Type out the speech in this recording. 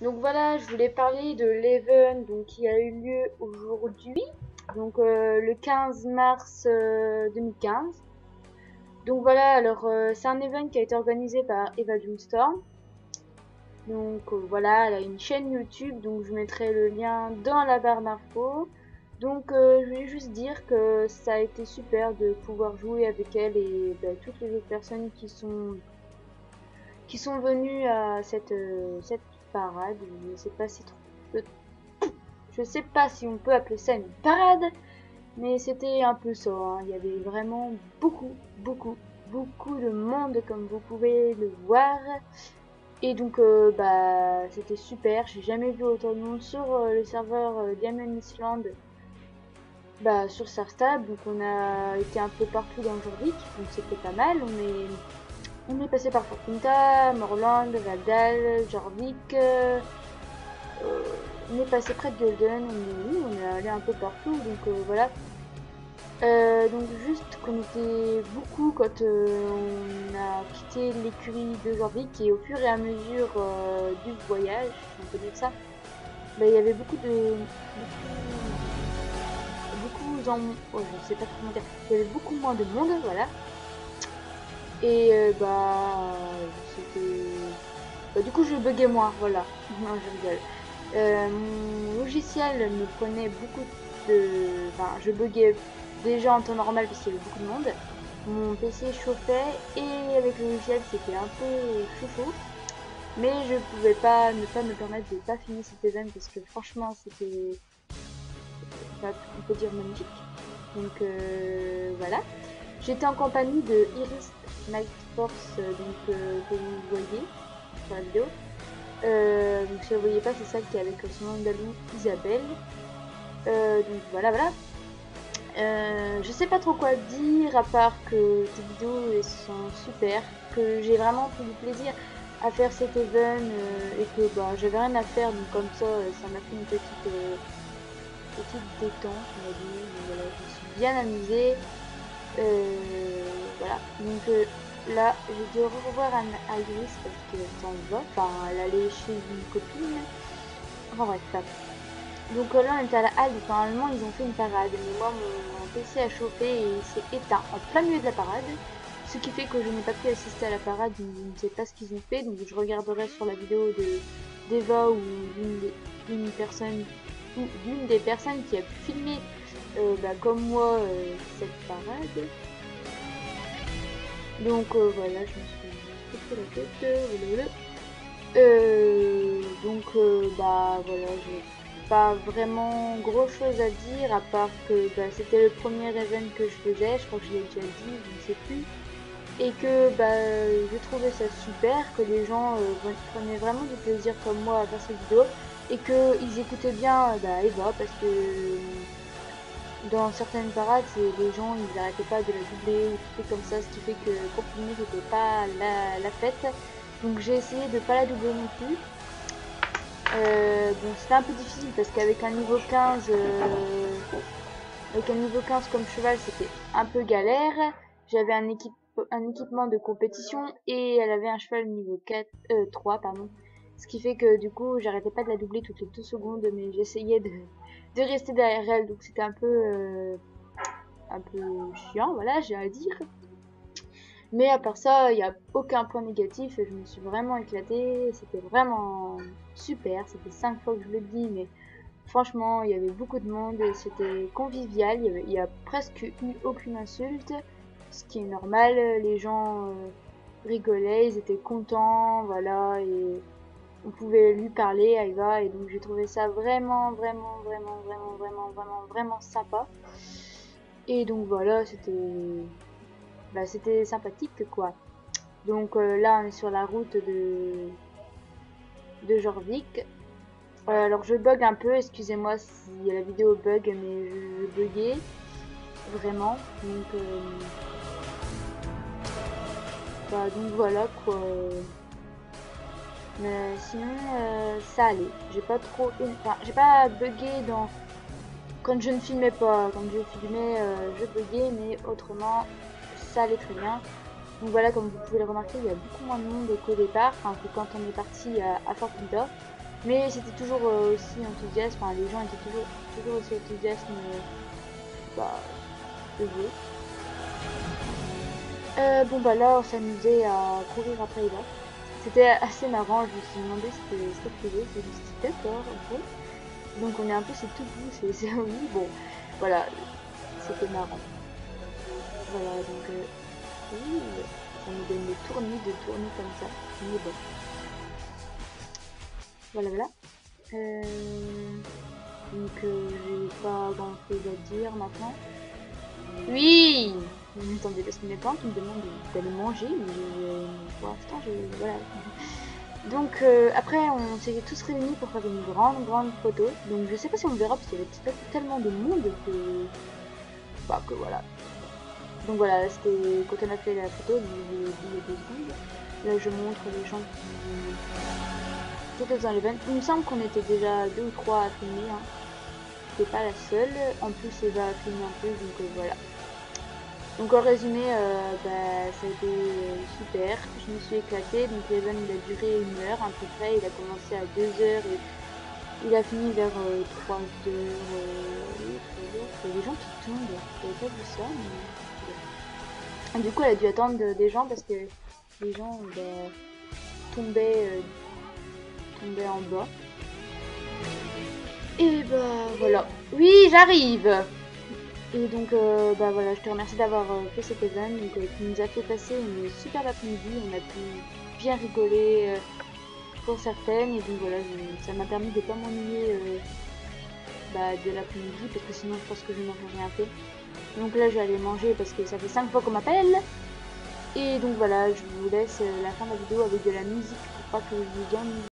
Donc voilà, je voulais parler de l'event donc qui a eu lieu aujourd'hui, donc le 15 mars 2015. Donc voilà, alors c'est un event qui a été organisé par Eva Doomstorm. Donc voilà, elle a une chaîne YouTube, donc je mettrai le lien dans la barre d'infos. Donc je voulais juste dire que ça a été super de pouvoir jouer avec elle et toutes les autres personnes qui sont venues à cette parade. Je sais pas si on peut appeler ça une parade, mais c'était un peu ça, hein. Il y avait vraiment beaucoup de monde comme vous pouvez le voir. Et donc c'était super. J'ai jamais vu autant de monde sur le serveur Diamond Island, sur Sarstab. Donc on a été un peu partout dans Jorvik, donc c'était pas mal. On est passé par Fortunta, Morland, Valdal, Jorvik. On est passé près de Golden, on est allé un peu partout, donc voilà. Donc juste qu'on était beaucoup quand on a quitté l'écurie de Jorvik et au fur et à mesure du voyage, si on peut dire ça, il y avait je sais pas comment dire, il y avait beaucoup moins de monde, voilà. Et c'était, du coup je buguais moins, voilà. Non, je rigole. Mon logiciel me prenait beaucoup de... Enfin, je buguais déjà en temps normal parce qu'il y avait beaucoup de monde. Mon PC chauffait et avec le logiciel c'était un peu chaud. Mais je pouvais pas ne pas me permettre de pas finir cet event parce que franchement c'était, on peut dire magnifique. Donc voilà. J'étais en compagnie de Iris Night Force, que vous voyez sur la vidéo. Donc si vous voyez pas, c'est celle qui est avec son nom d'alou Isabelle. Donc voilà. Je sais pas trop quoi dire à part que tes vidéos elles sont super, que j'ai vraiment pris du plaisir à faire cet event et que j'avais rien à faire, donc comme ça m'a fait une petite détente, on va dire. Donc voilà, je me suis bien amusée. Voilà, donc là je dois revoir à Iris parce qu'elle s'en va, enfin elle allait chez une copine. Enfin bref, donc là on était à la halle, donc normalement ils ont fait une parade, mais moi mon PC a chauffé et il s'est éteint en plein milieu de la parade, ce qui fait que je n'ai pas pu assister à la parade, donc je ne sais pas ce qu'ils ont fait, donc je regarderai sur la vidéo de d'Eva ou d'une personne ou d'une des personnes qui a pu filmer comme moi cette parade. Donc voilà, je me suis fait la tête, voilà, j'ai pas vraiment gros chose à dire à part que c'était le premier event que je faisais, je crois que je l'ai déjà dit, je ne sais plus, et que je trouvais ça super, que les gens prenaient vraiment du plaisir comme moi à faire ces vidéos et qu'ils écoutaient bien Eva parce que dans certaines parades, les gens ils arrêtaient pas de la doubler ou des trucs comme ça, ce qui fait que pour finir c'était pas la fête. Donc j'ai essayé de pas la doubler non plus. Bon, c'était un peu difficile parce qu'avec un niveau 15, comme cheval, c'était un peu galère. J'avais un équipement de compétition et elle avait un cheval niveau 3, pardon. Ce qui fait que du coup, j'arrêtais pas de la doubler toutes les 2 secondes, mais j'essayais de rester derrière elle, donc c'était un peu chiant, voilà, j'ai à dire. Mais à part ça, il n'y a aucun point négatif et je me suis vraiment éclatée. C'était vraiment super. C'était 5 fois que je le dis, mais franchement, il y avait beaucoup de monde et c'était convivial. Il y a presque eu aucune insulte, ce qui est normal. Les gens rigolaient, ils étaient contents, voilà, et on pouvait lui parler à Eva et donc j'ai trouvé ça vraiment sympa. Et donc voilà, c'était sympathique quoi. Donc là, on est sur la route de Jorvik. Alors je bug un peu, excusez-moi si la vidéo bug, mais je buguais vraiment. Donc voilà quoi. Mais sinon, ça allait. J'ai pas trop, enfin, j'ai pas bugué quand je ne filmais pas. Quand je filmais, je buguais, mais autrement, ça allait très bien. Donc voilà, comme vous pouvez le remarquer, il y a beaucoup moins de monde qu'au départ, enfin que quand on est parti à Fort Winter. Mais c'était toujours aussi enthousiaste, enfin les gens étaient toujours aussi enthousiastes bah, de jouer. Bon bah là on s'amusait à courir après Eva. C'était assez marrant, je me suis demandé si c'était privé, je me suis dit d'accord, bon. Donc on est un peu c'est tout doux, c'est oui, bon voilà, c'était marrant. Voilà donc oui, ça nous donne des tournis comme ça, mais bon. Voilà voilà. Donc j'ai pas grand chose à dire maintenant. Oui. Attendez, parce que mes parents qui me demandent d'aller manger, mais pour l'instant voilà. Donc après on s'est tous réunis pour faire une grande photo. Donc je sais pas si on le verra parce qu'il y avait tellement de monde que bah que voilà. Donc voilà, c'était quand on a fait la photo, donc j'ai vu il y a 2 secondes. Là je montre les gens qui étaient dans l'event. Il me semble qu'on était déjà 2 ou 3 à filmer. Hein. J'étais pas la seule. En plus Eva a filmé un peu, donc voilà. Donc en résumé, bah, ça a été super, je me suis éclatée, donc l'event il a duré 1 heure à peu près, il a commencé à 2 heures et il a fini vers 3 heures, oui, 3 heures, il y a des gens qui tombent, j'avais pas vu ça, mais... Et du coup elle a dû attendre des gens parce que les gens bah, tombaient, tombaient en bas. Et bah voilà, oui j'arrive. Et donc, bah voilà, je te remercie d'avoir fait cet event qui nous a fait passer une super après-midi. On a pu bien rigoler pour certaines. Et donc voilà, ça m'a permis de ne pas m'ennuyer bah, de l'après-midi parce que sinon je pense que je n'aurais rien fait. Donc là, je vais aller manger parce que ça fait 5 fois qu'on m'appelle. Et donc voilà, je vous laisse la fin de la vidéo avec de la musique pour pas que je vous ennuie.